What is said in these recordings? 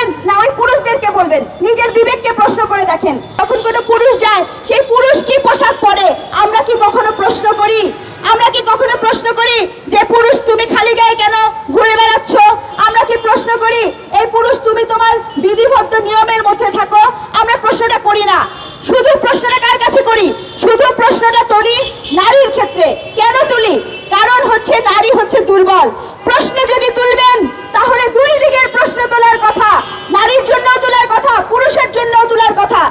বলবেন না ওই পুরুষদেরকে বলবেন? নিজের বিবেককে প্রশ্ন করে দেখেন। যখন কোনো পুরুষ যায়, সেই পুরুষ কি পোশাক পরে আমরা কি কখনো প্রশ্ন করি? আমরা কি কখনো প্রশ্ন করি যে পুরুষ তুমি খালি গায়ে কেন ঘুরে বেড়াচ্ছ? আমরা কি প্রশ্ন করি এই পুরুষ তুমি তোমার বিধিবদ্ধ নিয়মের মধ্যে থাকো? আমরা প্রশ্নটা করি না। শুধু প্রশ্নটা কার কাছে করি? শুধু প্রশ্নটা তুলি নারীর ক্ষেত্রে। কেন তুলি? কারণ হচ্ছে নারী হচ্ছে দুর্বল। প্রশ্ন যদি তুলবেন তাহলে দুই দিকের প্রশ্ন তোলার কথা, নারীর জন্য তোলার কথা, পুরুষের জন্য তোলার কথা।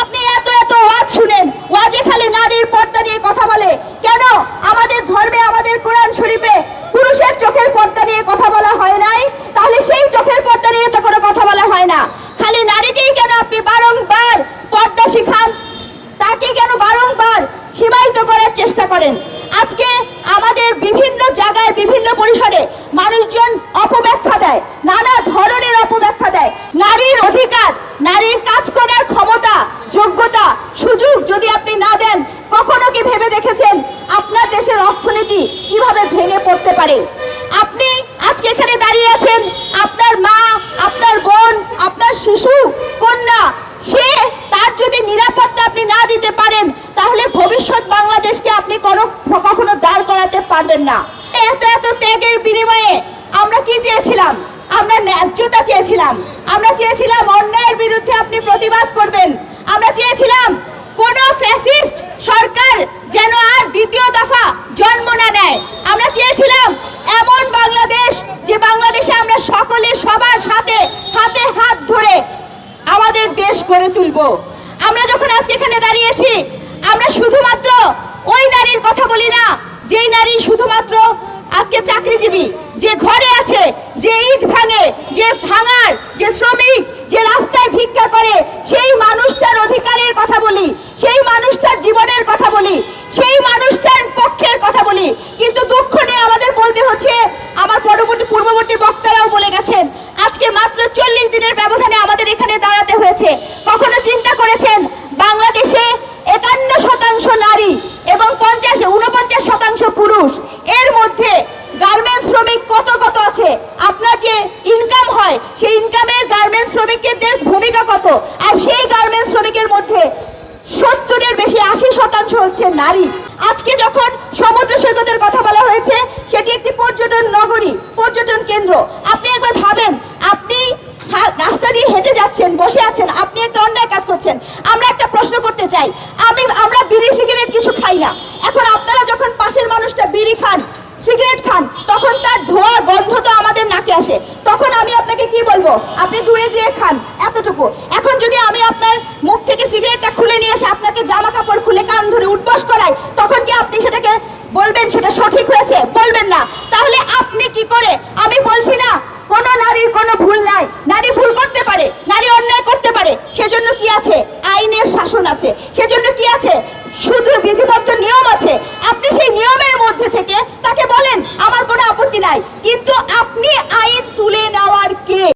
আপনি এত এত ওয়াজ শুনেন, ওয়াজে খালি নারীর পর্দা নিয়ে কথা বলে। কেন আমাদের ধর্মে, আমাদের কোরআন শরীফে পুরুষের চোখের পর্দা নিয়ে কথা বলা হয় নাই? তাহলে সেই চোখের পর্দা নিয়ে তো কোনো কথা বলা হয় না। খালি নারীকেই কেন আপনি বারংবার পর্দা শিখান? তাকে কেন বারংবার সীমায়িত করার চেষ্টা করেন? আজকে আমাদের বিভিন্ন জায়গায়, বিভিন্ন পরিসরে মানুষজন অপব্যাখ্যা দেয়, নানা ধরনের অপব্যাখ্যা দেয়। নারীর অধিকার, নারীর কাজ করার ক্ষমতা, যোগ্যতা, সুযোগ যদি আপনি না দেন, কখনো কি ভেবে দেখেছেন আপনার দেশের অর্থনীতি কিভাবে ভেঙে পড়তে পারে? আপনি আজকে এখানে দাঁড়িয়ে আছেন, আপনার মা, আপনার বোন, আপনার শিশু, কন্যা, সে তার যদি নিরাপত্তা আপনি না দিতে পারেন, তাহলে ভবিষ্যৎ বাংলাদেশকে আপনি কখনো দাঁড় করাতে পারবেন না। এত এত ত্যাগের বিনিময়ে আমরা কি চেয়েছিলাম? আমরা ন্যায্যতা চেয়েছিলাম। আমরা চেয়েছিলাম অন্যায়ের বিরুদ্ধে আপনি প্রতিবাদ করবেন। আমরা চেয়েছিলাম কোন ফ্যাসিস্ট সরকার যেন আর দ্বিতীয় দফা জন্ম না নেয়। আমরা চেয়েছিলাম এমন বাংলাদেশ, যে বাংলাদেশে আমরা সকলে সবার সাথে হাতে হাত ধরে আমাদের দেশ গড়ে তুলব। আমরা যখন আজকে এখানে দাঁড়িয়েছি, আমরা শুধুমাত্র ওই নারীর কথা বলি না যেই নারী শুধুমাত্র আজকে চাকরিজীবী, যে ঘরে আছে, যে ইট ভাঙে, যে ভাঙার, যে শ্রমিক, যে রাস্তায় ভিক্ষা করে, সেই মানুষটার অধিকারের কথা বলি, সেই মানুষটার জীবনের কথা বলি, সেই মানুষটার পক্ষের কথা বলি। কিন্তু দুঃখ নিয়ে আমাদের বলতে হচ্ছে, আমার পূর্ববর্তী বক্তারাও বলে গেছেন, আজকে মাত্র 40 দিনের ব্যবধানে আমাদের এখানে দাঁড়াতে হয়েছে। কখনো চিন্তা করেছেন বাংলাদেশে 51% নারী এবং 49% পুরুষ, এর মধ্যে গার্মেন্টস শ্রমিক কত কত আছে? আপনার যে ইনকাম হয়, সেই ইনকামের গার্মেন্টস শ্রমিকদের ভূমিকা কত? আর সেই গার্মেন্টস শ্রমিকের মধ্যে 70-এর বেশি 80% হচ্ছে নারী। আজকে যখন সমুদ্র সৈকতের কথা বলা হয়েছে, সেটি একটি পর্যটন নগরী, পর্যটন কেন্দ্র। আপনি একবার ভাবেন, আপনি রাস্তা দিয়ে হেঁটে যাচ্ছেন, বসে আছেন, আপনি একটা অন্যায় কাজ করছেন। আমরা একটা প্রশ্ন করতে চাই, আমরা বিড়ি সিগারেট কিছু খাই না। এখন আপনারা যখন পাশের মানুষটা বিড়ি খান, সিগারেট খান, তখন তার ধোঁয়া গন্ধ তো আমাদের নাকে আসে। তখন আমি আপনাকে কি বলবো? আপনি দূরে যেয়ে খান, এতটুকু। এখন যদি আমি আপনার মুখ থেকে সিগারেটটা খুলে নিয়ে এসে আপনাকে জামা কাপড় খুলে কান ধরে উঠবস করাই, তখন কি আপনি সেটাকে বলবেন সেটা সঠিক হয়েছে? বলবেন না। তাহলে আপনি কি করে? আমি বলছি না কোন নারীর কোনো ভুল নাই, নারী ভুল করতে পারে, নারী অন্যায় করতে পারে। সেজন্য কি আছে? আইনের শাসন আছে। সেজন্য কি আছে? শুধু বিধিবদ্ধ নিয়ম আছে। আপনি সেই নিয়মের মধ্যে থেকে তাকে বলেন, আমার কোনো আপত্তি নাই। কিন্তু আপনি আইন তুলে নেওয়ার কে?